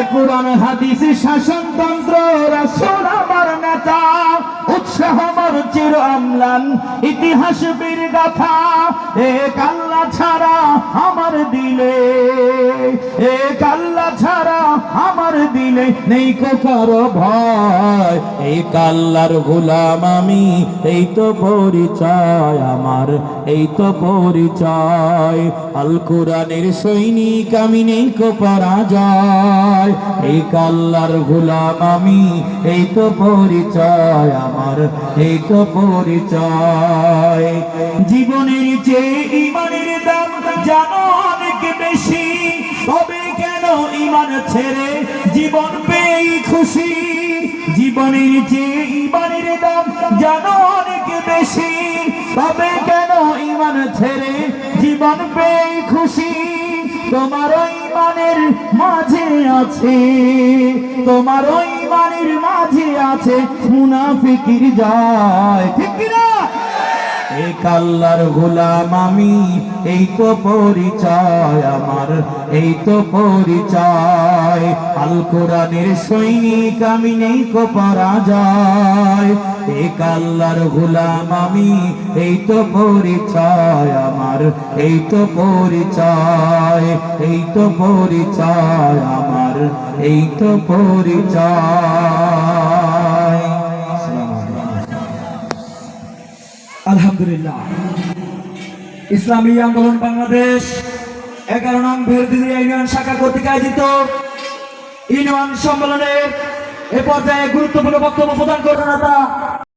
কুরআন হাদিস শাসনতন্ত্র রাসূল আমার নেতা উৎসাহ আমার চির অম্লান ইতিহাস বীর গাথা এক আল্লাহ ছাড়া আমার দিলে এক আল্লাহ ছাড়া আমার দিলে নেই কারো ভয় এক আল্লাহর গোলাম আমি এই তো পরিচয় আমার এই তো পরিচয় আল কোরআনের সৈনিক আমি নেই কো পরাজয় এক আল্লাহর গোলাম আমি এই তো পরিচয় আমার এই তো পরিচয় জীবনের চেয়ে ঈমানের দাম জানো অনেক বেশি তবে কেন ঈমান ছেড়ে জীবন পেয়ে খুশি জীবনের চেয়ে ঈমানের দাম জানো অনেক বেশি তবে কেন ঈমান ছেড়ে জীবন পেয়ে খুশি তোমার ঈমানের মাঝে আছে তোমার ঈমানের মাঝে আছে মুনাফিকির জয় ঠিক কি না এক আল্লাহর গোলাম আমি এই তো পরিচয় আমার এই তো পরিচয় আল কোরআনের সৈনিক আমি নেই কো পরাজয় এক আল্লাহর গোলাম আমি এই তো পরিচয় আমার এই তো পরিচয় এই তো পরিচয় আমার এই তো পরিচয় আলহামদুলিল্লাহ ইসলামী আন্দোলন বাংলাদেশ 11 নং ভেলদিয়া ইউনিয়ন শাখা কর্তৃক আয়োজিত ইউনিয়ন সম্মেলনের এ পর্যায়ে গুরুত্বপূর্ণ বক্তব্য প্রদান করেন